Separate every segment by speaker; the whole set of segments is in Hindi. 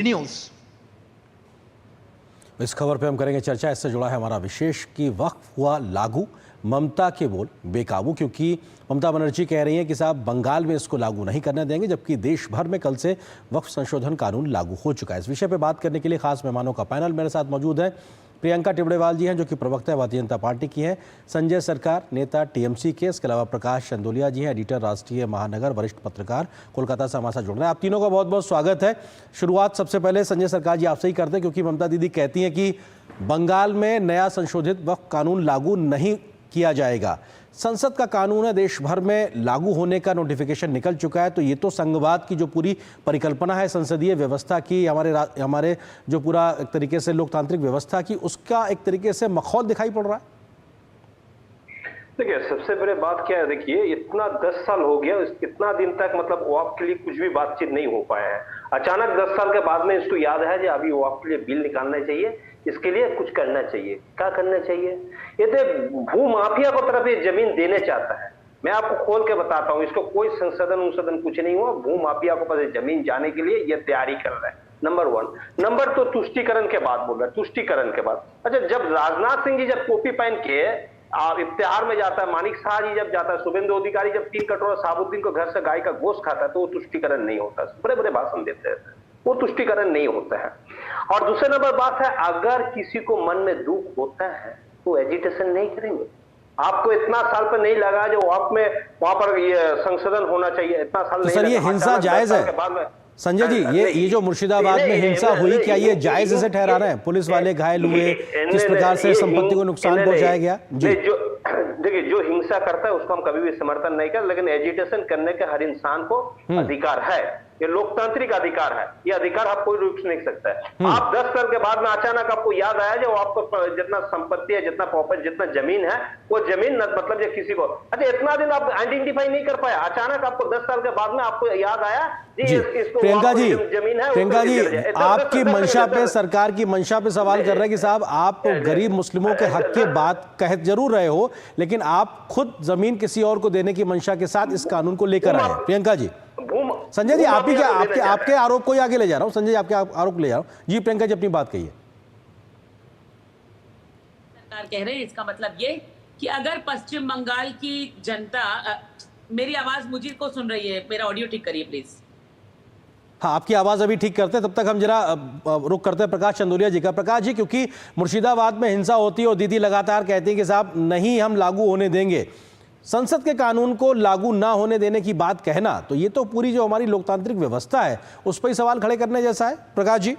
Speaker 1: न्यूज।
Speaker 2: इस खबर पे हम करेंगे चर्चा। इससे जुड़ा है हमारा विशेष कि वक्फ हुआ लागू, ममता के बोल बेकाबू, क्योंकि ममता बनर्जी कह रही हैं कि साहब बंगाल में इसको लागू नहीं करने देंगे, जबकि देश भर में कल से वक्फ संशोधन कानून लागू हो चुका है। इस विषय पे बात करने के लिए खास मेहमानों का पैनल मेरे साथ मौजूद है। प्रियंका टिबड़ेवाल जी हैं जो कि प्रवक्ता भारतीय जनता पार्टी की हैं, संजय सरकार नेता टीएमसी के, इसके अलावा प्रकाश चंदोलिया जी हैं एडिटर राष्ट्रीय महानगर, वरिष्ठ पत्रकार, कोलकाता से हमारे साथ जुड़ रहे हैं। आप तीनों का बहुत बहुत स्वागत है। शुरुआत सबसे पहले संजय सरकार जी आपसे ही करते हैं, क्योंकि ममता दीदी कहती हैं कि बंगाल में नया संशोधित वक्फ कानून लागू नहीं किया जाएगा। संसद का कानून है, देश भर में लागू होने का नोटिफिकेशन निकल चुका है, तो ये तो संघवाद की जो पूरी परिकल्पना है संसदीय व्यवस्था की, हमारे जो पूरा एक तरीके से लोकतांत्रिक व्यवस्था की, उसका एक तरीके से मखौल दिखाई पड़ रहा है।
Speaker 3: देखिए, सबसे बड़ी बात क्या है, देखिए इतना 10 साल हो गया, इतना दिन तक मतलब वक्फ के लिए कुछ भी बातचीत नहीं हो पाया है। अचानक 10 साल के बाद में इसको याद है कि अभी वक्फ के लिए बिल निकालना चाहिए, इसके लिए कुछ करना चाहिए। क्या करना चाहिए? ये तो भू माफिया को तरफ ये जमीन देने चाहता है। मैं आपको खोल के बताता हूँ, इसको कोई संशोधन कुछ नहीं हुआ। भू माफिया को पास जमीन जाने के लिए ये तैयारी कर रहा है, नंबर 1। नंबर तो तुष्टीकरण के बाद बोल रहा है, तुष्टीकरण के बाद। अच्छा, जब राजनाथ सिंह जी जब टोपी पहन के इफ्तिहार में जाता है, मानिक शाह जी जब जाता है, शुभेंदु अधिकारी जब 3 कटोरा साबुद्दीन को घर से गाय का गोश्त खाता है, तो वो तुष्टीकरण नहीं होता। बड़े बड़े भाषण देते हैं, वो तुष्टीकरण नहीं होता है। और दूसरे नंबर बात है, अगर किसी को मन में दुख होता है तो एजिटेशन नहीं करेंगे। आपको इतना साल पर नहीं लगा जो वहां पर ये संशोधन होना चाहिए, इतना साल नहीं
Speaker 2: सर ये हिंसा जायज है संजय जी? ये जो मुर्शिदाबाद में हिंसा हुई, क्या ये जायज इसे ठहरा रहे हैं? पुलिस वाले घायल हुए, किस प्रकार से संपत्ति को नुकसान पहुंचाया गया? जी
Speaker 3: देखिए, जो हिंसा करता है उसको हम कभी भी समर्थन नहीं कर, लेकिन एजिटेशन करने का हर इंसान को अधिकार है। ये लोकतांत्रिक अधिकार है, ये अधिकार आप कोई रोक नहीं सकता है। आप 10 साल के बाद में अचानक आपको याद आया जो आपको जितना संपत्ति है, जितना प्रॉपर्टी, जितना जमीन है, वो जमीन मतलब जो किसी को, अच्छा इतना दिन आप आइडेंटिफाई नहीं कर पाया, अचानक आपको 10 साल के बाद में आपको याद आया जी इसको
Speaker 2: प्रियंका जी,
Speaker 3: जमीन है।
Speaker 2: प्रियंका जी आपकी मंशा पे, सरकार की मंशा पे सवाल कर रहे हैं कि साहब आप गरीब मुस्लिमों के हक की बात कह जरूर रहे हो, लेकिन आप खुद जमीन किसी और को देने की मंशा के साथ इस कानून को लेकर आए। प्रियंका जी, संजय जी आप ही क्या आपके आरोप को ही आगे ले जा रहा हूं। संजय जी आपके आरोप ले जा रहा हूं। जी प्रियंका जी अपनी बात कहिए।
Speaker 4: सरकार कह रहे हैं, इसका मतलब ये कि अगर पश्चिम बंगाल की जनता, मेरी आवाज मुझे को सुन रही है, मेरा ऑडियो ठीक करिए प्लीज।
Speaker 2: हाँ, आपकी आवाज अभी ठीक करते हैं, तब तक हम जरा रुक करते हैं प्रकाश चंदोलिया जी का। प्रकाश जी, क्योंकि मुर्शिदाबाद में हिंसा होती है और दीदी लगातार कहती है कि साहब नहीं हम लागू होने देंगे, संसद के कानून को लागू ना होने देने की बात कहना, तो ये तो पूरी जो हमारी लोकतांत्रिक व्यवस्था है उस पर ही सवाल खड़े करने जैसा है। प्रकाश जी।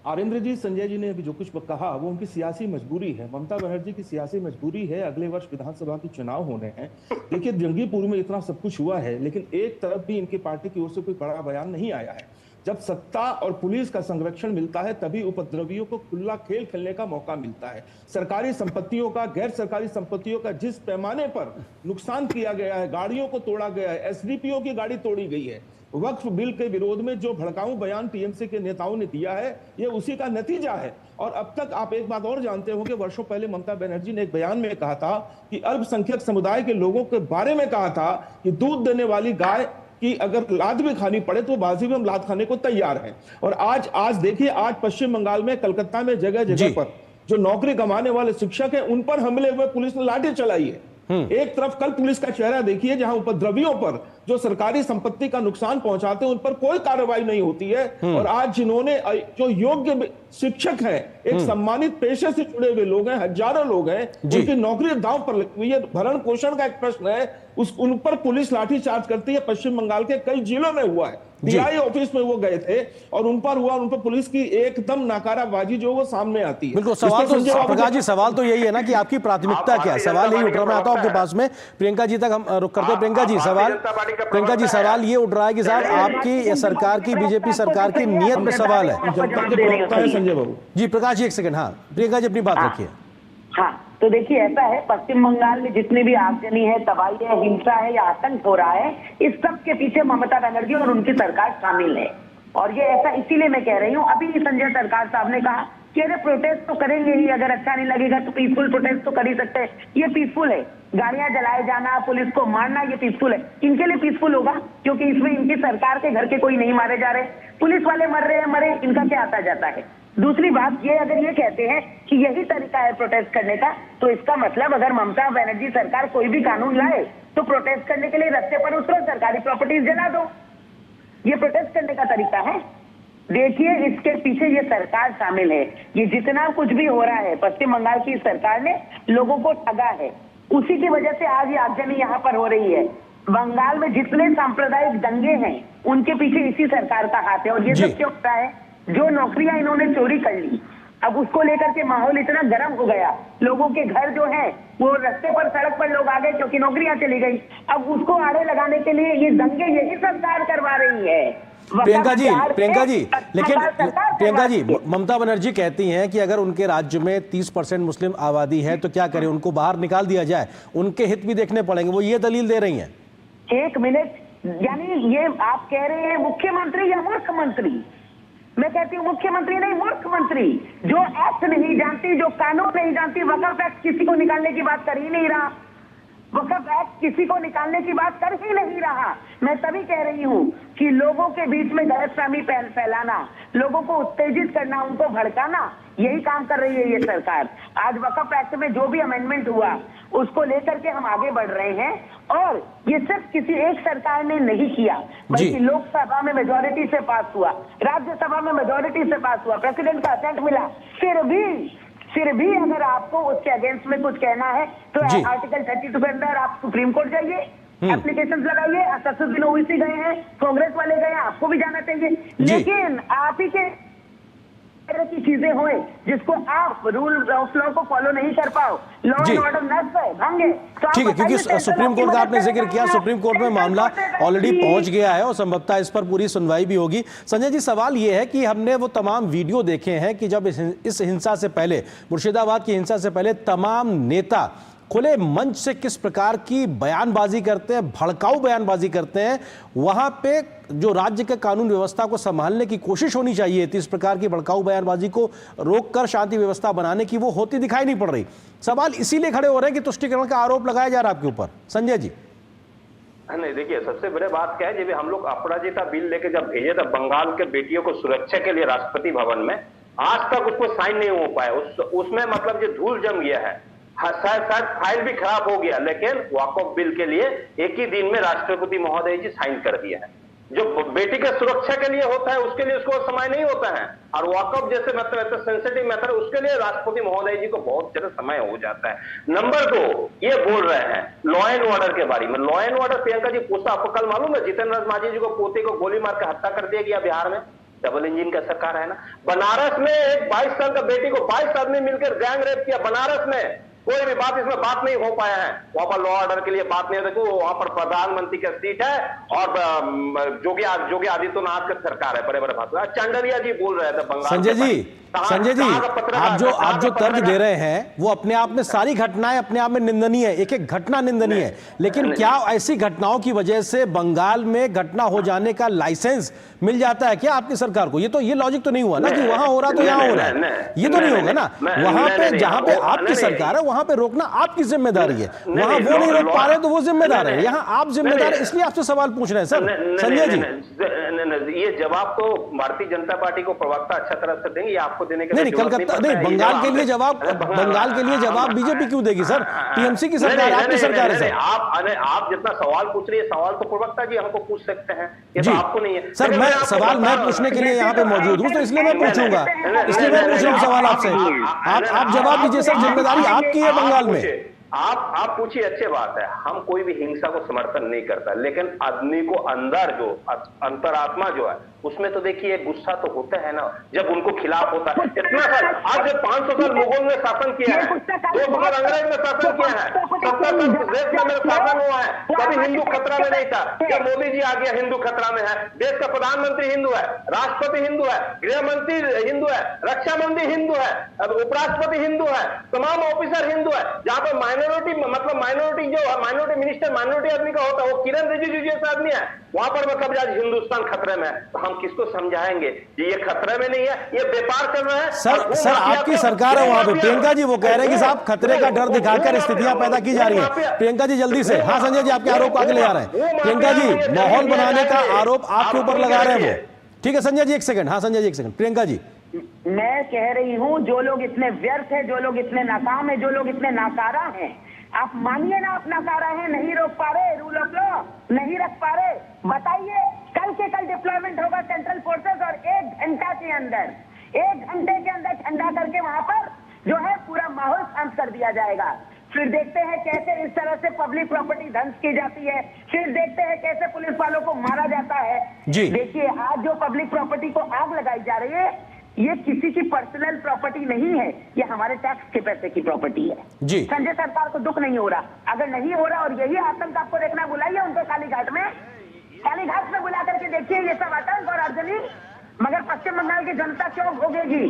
Speaker 5: आरेंद्र जी, संजय जी ने अभी जो कुछ कहा वो उनकी सियासी मजबूरी है, ममता बनर्जी की सियासी मजबूरी है। अगले वर्ष विधानसभा के चुनाव होने हैं। देखिए, जंगीपुर में इतना सब कुछ हुआ है, लेकिन एक तरफ भी इनकी पार्टी की ओर से कोई बड़ा बयान नहीं आया है। जब सत्ता और पुलिस का संरक्षण मिलता है तभी उपद्रवियों को खुला खेल खेलने का मौका मिलता है। सरकारी संपत्तियों का, गैर सरकारी संपत्तियों का जिस पैमाने पर नुकसान किया गया है, गाड़ियों को तोड़ा गया है, एसडीपीओ की गाड़ी तोड़ी गई है, वक्फ बिल के विरोध में जो भड़काऊ बयान टीएमसी के नेताओं ने दिया है, ये उसी का नतीजा है। और अब तक आप एक बात और जानते हो कि वर्षों पहले ममता बनर्जी ने एक बयान में कहा था कि अल्पसंख्यक समुदाय के लोगों के बारे में कहा था कि दूध देने वाली गाय कि अगर लात भी खानी पड़े तो बाजी में हम लात खाने को तैयार हैं। और आज देखिए, आज पश्चिम बंगाल में, कलकत्ता में जगह जगह पर जो नौकरी कमाने वाले शिक्षक हैं उन पर हमले हुए, पुलिस ने लाठी चलाई है। एक तरफ कल पुलिस का चेहरा देखिए, जहां उपद्रवियों पर, जो सरकारी संपत्ति का नुकसान पहुंचाते हैं, उन पर कोई कार्रवाई नहीं होती है। और आज जिन्होंने, जो योग्य शिक्षक हैं, एक सम्मानित पेशे से जुड़े हुए लोग हैं, हजारों लोग हैं, उनकी नौकरी दांव पर लगी हुई है। भरण पोषण का एक प्रश्न है, उन पर पुलिस लाठीचार्ज करती है। पश्चिम बंगाल के कई जिलों में हुआ है। डीआई ऑफिस में वो गए थे और उन पर हुआ, उन पर पुलिस की एकदम नाकाराबाजी जो वो सामने आती है।
Speaker 2: बिल्कुल, सवाल तो प्रकाश जी, सवाल तो यही है ना कि आपकी प्राथमिकता क्या है। सवाल यही उठ रहा है, मैं आता हूं आपके पास में। प्रियंका जी तक हम रुक करते हैं। प्रियंका जी, सवाल ये उठ रहा है कि साहब आपकी सरकार की, बीजेपी सरकार की नीयत में सवाल है।
Speaker 5: संजय बाबू
Speaker 2: जी। प्रकाश जी एक सेकंड। हाँ प्रियंका जी अपनी बात रखिए।
Speaker 6: हाँ, तो देखिए ऐसा है, पश्चिम बंगाल में जितनी भी आगजनी है, तबाही है, हिंसा है या आतंक हो रहा है, इस सब के पीछे ममता बनर्जी और उनकी सरकार शामिल है। और ये ऐसा इसीलिए मैं कह रही हूँ, अभी संजय सरकार साहब ने कहा कि अरे प्रोटेस्ट तो करेंगे ही, अगर अच्छा नहीं लगेगा तो पीसफुल प्रोटेस्ट तो कर ही सकते हैं। ये पीसफुल है, गाड़ियां जलाए जाना, पुलिस को मारना, ये पीसफुल है। इनके लिए पीसफुल होगा क्योंकि इसमें इनकी सरकार के घर के कोई नहीं मारे जा रहे, पुलिस वाले मर रहे हैं, मरे, इनका क्या आता जाता है। दूसरी बात ये, अगर ये कहते हैं कि यही तरीका है प्रोटेस्ट करने का, तो इसका मतलब अगर ममता बनर्जी सरकार कोई भी कानून लाए तो प्रोटेस्ट करने के लिए रास्ते पर उतरो, सरकारी प्रॉपर्टीज जला दो, ये प्रोटेस्ट करने का तरीका है। देखिए इसके पीछे ये सरकार शामिल है, ये जितना कुछ भी हो रहा है पश्चिम बंगाल की सरकार ने लोगों को ठगा है, उसी की वजह से आज ये आगजनी यहाँ पर हो रही है। बंगाल में जितने सांप्रदायिक दंगे हैं उनके पीछे इसी सरकार का हाथ है। और ये सब क्यों होता है? जो नौकरियां इन्होंने चोरी कर ली, अब उसको लेकर के माहौल इतना गर्म हो गया, लोगों के घर जो है वो रास्ते पर, सड़क पर लोग आ गए क्योंकि नौकरियां चली गई। अब उसको आड़े लगाने के लिए ये दंगे यही सरकार करवा रही है।
Speaker 2: प्रियंका जी, लेकिन प्रियंका जी, ममता बनर्जी कहती हैं कि अगर उनके राज्य में 30% मुस्लिम आबादी है तो क्या करें, उनको बाहर निकाल दिया जाए, उनके हित भी देखने पड़ेंगे, वो ये दलील दे रही हैं।
Speaker 6: एक मिनट, यानी ये आप कह रहे हैं मुख्यमंत्री या मूर्ख मंत्री? मैं कहती हूँ मुख्यमंत्री नहीं, मूर्ख मंत्री, जो एक्ट नहीं जानती, जो कानून नहीं जानती। वक्फ एक्ट किसी को निकालने की बात कर ही नहीं रहा, वक्फ एक्ट किसी को निकालने की बात कर ही नहीं रहा। मैं तभी कह रही हूँ कि लोगों के बीच में गलतफहमी फैलाना, लोगों को उत्तेजित करना, उनको भड़काना, यही काम कर रही है ये सरकार। आज वक्फ एक्ट में जो भी अमेंडमेंट हुआ उसको लेकर के हम आगे बढ़ रहे हैं, और ये सिर्फ किसी एक सरकार ने नहीं किया, बल्कि लोकसभा में मेजोरिटी से पास हुआ, राज्यसभा में मेजोरिटी से पास हुआ, प्रेसिडेंट का असेंट मिला। फिर भी अगर आपको उसके अगेंस्ट में कुछ कहना है तो आर्टिकल 32 के अंदर आप सुप्रीम कोर्ट जाइए, एप्लीकेशन लगाइए। असदुद्दीन ओवैसी गए हैं, कांग्रेस वाले गए हैं, आपको भी जाना चाहिए। लेकिन आप ही के की चीजें हुए जिसको आप रूल ऑफ लॉ को फॉलो नहीं कर पाओ, लॉ एंड ऑर्डर नष्ट है, भंगे।
Speaker 2: ठीक है, क्योंकि सुप्रीम कोर्ट का आपने जिक्र किया, सुप्रीम कोर्ट में मामला ऑलरेडी पहुंच गया है और संभवतः इस पर पूरी सुनवाई भी होगी। संजय जी, सवाल ये है कि हमने वो तमाम वीडियो देखे हैं कि जब इस हिंसा से पहले, मुर्शिदाबाद की हिंसा से पहले, तमाम नेता खुले मंच से किस प्रकार की बयानबाजी करते हैं, भड़काऊ बयानबाजी करते हैं। वहां पे जो राज्य के कानून व्यवस्था को संभालने की कोशिश होनी चाहिए थी, इस प्रकार की भड़काऊ बयानबाजी को रोककर शांति व्यवस्था बनाने की, वो होती दिखाई नहीं पड़ रही। सवाल इसीलिए खड़े हो रहे हैं कि तुष्टीकरण का आरोप लगाया जा रहा है आपके ऊपर। संजय जी,
Speaker 3: नहीं देखिए, सबसे बड़ी बात क्या है, जब हम लोग अपराजिता बिल लेके जब भेजे तब बंगाल के बेटियों को सुरक्षा के लिए राष्ट्रपति भवन में, आज तक उसको साइन नहीं हो पाया। उसमें मतलब जो धूल जम गया है, शायद फाइल भी खराब हो गया, लेकिन वक्फ बिल के लिए एक ही दिन में राष्ट्रपति महोदय जी साइन कर दिया है। जो बेटी के सुरक्षा के लिए होता है उसके लिए उसको समय नहीं होता है, और वक्फ जैसे मतलब सेंसिटिव मैटर उसके लिए राष्ट्रपति महोदय जी को बहुत ज्यादा समय हो जाता है। नंबर 2, ये बोल रहे हैं लॉ एंड ऑर्डर के बारे में। Law and order, Priyanka ji पूछा, आपको कल मालूम है जितेंद्र मांझी जी को पोते को गोली मार के हत्या कर दिया गया बिहार में। डबल इंजन का सरकार है ना। बनारस में एक 22 साल का बेटी को 22 आदमी मिलकर गैंग रेप किया बनारस में, कोई भी बात इसमें बात नहीं हो पाया है। वहां पर लॉ ऑर्डर के लिए बात नहीं, देखो वहां पर प्रधानमंत्री का सीट है और योगी आदित्यनाथ की सरकार है, बड़े बड़े बात। चंडरिया जी बोल रहे थे बंगाल। संजय
Speaker 2: जी, आप जो तर्क दे रहे हैं वो अपने आप में, सारी घटनाएं अपने आप में निंदनीय है, एक एक घटना निंदनीय है, लेकिन क्या ऐसी घटनाओं की वजह से बंगाल में घटना हो जाने का लाइसेंस मिल जाता है क्या आपकी सरकार को? ये लॉजिक तो नहीं हुआ ना कि वहां हो रहा तो यहां हो रहा है, ये तो नहीं होगा ना। वहां पे जहां पे आपकी सरकार है वहां पे रोकना आपकी जिम्मेदारी है, वहां वो नहीं रोक पा रहे तो वो जिम्मेदार है, यहाँ आप जिम्मेदार है, इसलिए आपसे सवाल पूछ रहे हैं सर। संजय जी,
Speaker 3: ये जवाब तो भारतीय जनता पार्टी को प्रवक्ता अच्छा तरह से देंगे, आपको देने के
Speaker 2: नहीं, कलकत्ता नहीं, बंगाल के लिए जवाब बीजेपी क्यों देगी सर? टीएमसी की सरकार, आपकी सरकार है सर।
Speaker 3: आप जितना सवाल पूछ रही है, सवाल तो प्रवक्ता जी हमको पूछ सकते हैं, ये तो आपको नहीं है
Speaker 2: सर। मैं सवाल मैं पूछने के लिए यहाँ पे मौजूद हूँ, तो इसलिए मैं पूछूंगा, इसलिए मैं पूछ रहा हूँ सवाल आपसे। आप जवाब दीजिए सर, जिम्मेदारी आपकी है बंगाल में।
Speaker 3: आप पूछिए, अच्छी बात है, हम कोई भी हिंसा को समर्थन नहीं करता, लेकिन आदमी को अंदर जो अंतरात्मा जो है उसमें तो देखिए गुस्सा तो होता है ना, जब उनको खिलाफ होता है। इतना साल, आज 500 साल मुगल ने शासन किया है, 200 साल अंग्रेज ने शासन किया है, 70 साल देश में मेरा शासन हुआ है, कभी हिंदू खतरा में नहीं था। जब मोदी जी आ गया हिंदू खतरा में है, देश का प्रधानमंत्री हिंदू है, राष्ट्रपति हिंदू है, गृह मंत्री हिंदू है, रक्षा मंत्री हिंदू है, उपराष्ट्रपति हिंदू है, तमाम ऑफिसर हिंदू है। जहां पर माइनॉरिटी मतलब माइनॉरिटी मिनिस्टर माइनॉरिटी आदमी का होता है, वो किरण रिजिजू जैसा आदमी है, वहां पर मतलब आज हिंदुस्तान खतरे में है, तो हम किसको समझाएंगे ये खतरे में नहीं है, ये व्यापार चल रहा है।
Speaker 2: सर आपकी सरकार है वहां पे, प्रियंका जी वो कह रहे हैं कि साहब खतरे का डर दिखाकर स्थितियां पैदा की जा रही है। प्रियंका जी जल्दी से, हाँ संजय जी आपके आरोप आगे ले जा रहे हैं। प्रियंका जी माहौल बनाने का आरोप आपके ऊपर लगा रहे हैं वो, ठीक है संजय जी एक सेकंड, हाँ संजय जी एक सेकंड। प्रियंका जी
Speaker 6: मैं कह रही हूँ जो लोग इतने व्यर्थ है, जो लोग इतने नाकाम है, जो लोग इतने नाकारा हैं, आप मानिए ना आप नाकारा हैं, नहीं रोक पा रहे, रूल ऑफ लॉ नहीं रख पा रहे, बताइए कल के कल डिप्लॉयमेंट होगा सेंट्रल फोर्सेस और 1 घंटा के अंदर 1 घंटे के अंदर ठंडा करके वहां पर जो है पूरा माहौल शांत कर दिया जाएगा। फिर देखते हैं कैसे इस तरह से पब्लिक प्रॉपर्टी ध्वंस की जाती है, फिर देखते हैं कैसे पुलिस वालों को मारा जाता है।
Speaker 2: जी
Speaker 6: देखिए आज जो पब्लिक प्रॉपर्टी को आग लगाई जा रही है ये किसी की पर्सनल प्रॉपर्टी नहीं है, ये हमारे टैक्स के पैसे की प्रॉपर्टी है।
Speaker 2: जी
Speaker 6: संजय सरकार को दुख नहीं हो रहा, अगर नहीं हो रहा और यही आतंक आपको देखना, बुलाइए उनको कालीघाट में, कालीघाट में बुला करके देखिए ये सब आतंक और आर्जनी। मगर पश्चिम बंगाल की जनता क्यों भोगेगी,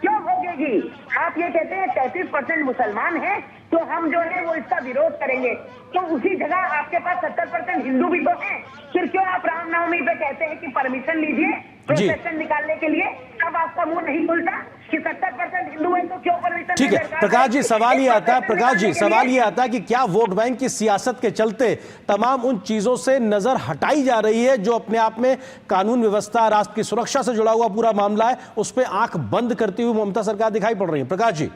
Speaker 6: क्यों भोगेगी? आप ये कहते हैं 33% मुसलमान हैं तो हम जो है वो इसका विरोध करेंगे, तो उसी जगह आपके पास 70% हिंदू भी तो हैं, फिर क्यों आप रामनवमी पे कहते हैं कि परमिशन लीजिए प्रोसेशन निकालने के लिए? अब आपका मुंह नहीं खुलता कि 70% हिंदू है तो क्यों परमिशन?
Speaker 2: ठीक है प्रकाश जी, सवाल ये आता है, प्रकाश जी सवाल ये आता है कि क्या वोट बैंक की सियासत के चलते तमाम उन चीजों से नजर हटाई जा रही है जो अपने आप में कानून व्यवस्था, राष्ट्र की सुरक्षा से जुड़ा हुआ पूरा मामला है, उस पर आंख बंद करती हुई ममता सरकार दिखाई पड़ रही है? प्रकाश जी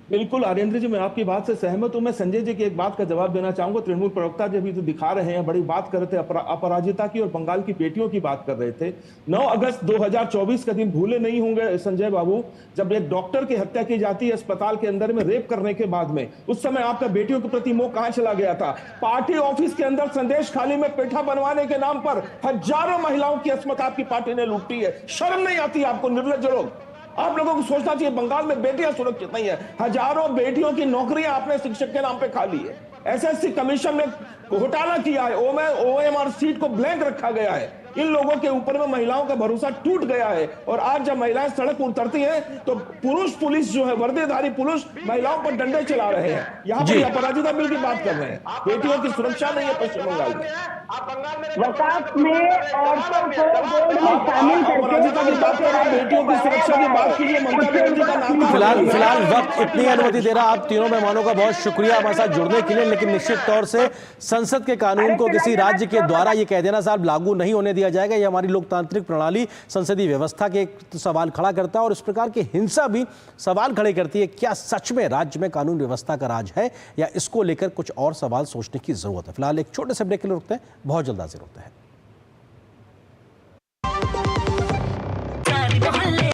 Speaker 5: बिल्कुल आर्येंद्र जी मैं आपकी बात से सहमत हूं। मैं संजय जी की एक बात का जवाब देना चाहूंगा। तृणमूल प्रवक्ता जी अभी तो दिखा रहे हैं, बड़ी बात कर रहे थे अपराजिता की और बंगाल की बेटियों की बात कर रहे थे। 9 अगस्त 2024 का दिन भूले नहीं होंगे संजय बाबू, जब एक डॉक्टर की हत्या की जाती है अस्पताल के अंदर में रेप करने के बाद में। उस समय आपका बेटियों के प्रति मोह कहां चला गया था? पार्टी ऑफिस के अंदर संदेश खाली में पेठा बनवाने के नाम पर हजारों महिलाओं की अस्मत आपकी पार्टी ने लूटी है। शर्म नहीं आती आपको? निर्लज्ज लोग, आप लोगों को सोचना चाहिए बंगाल में बेटियां सुरक्षित नहीं है। हजारों बेटियों की नौकरियां आपने शिक्षक के नाम पे खा ली है। एसएससी कमीशन में घोटाला किया है, ओएमआर सीट को ब्लैंक रखा गया है। इन लोगों के ऊपर में महिलाओं का भरोसा टूट गया है और आज जब महिलाएं सड़क पर उतरती हैं तो पुरुष पुलिस जो है, वर्दीधारी पुरुष महिलाओं पर डंडे चला रहे हैं। यहाँ पर अपराजिता बिल की बात कर रहे हैं, बेटियों की सुरक्षा नहीं है पश्चिम बंगाल में।
Speaker 6: वकाफ में औरतों को बोर्ड में शामिल
Speaker 5: अपराजिता की बात कर रहे हैं, बेटियों की सुरक्षा की बात कीजिए। ममता बनर्जी का नाम
Speaker 2: फिलहाल वक्त इतनी अनुमति दे रहा। आप तीनों मेहमानों का बहुत शुक्रिया हमारे साथ जुड़ने के लिए, लेकिन निश्चित तौर से संसद के कानून को किसी राज्य के द्वारा ये कह देना साहब लागू नहीं होने दिया जाएगा, ये हमारी लोकतांत्रिक प्रणाली, संसदीय व्यवस्था के सवाल खड़ा करता है और इस प्रकार की हिंसा भी सवाल खड़े करती है। क्या सच में राज्य में कानून व्यवस्था का राज है या इसको लेकर कुछ और सवाल सोचने की जरूरत है? फिलहाल एक छोटे से ब्रेक के लिए रुकते हैं, बहुत जल्द हाजिर होते हैं।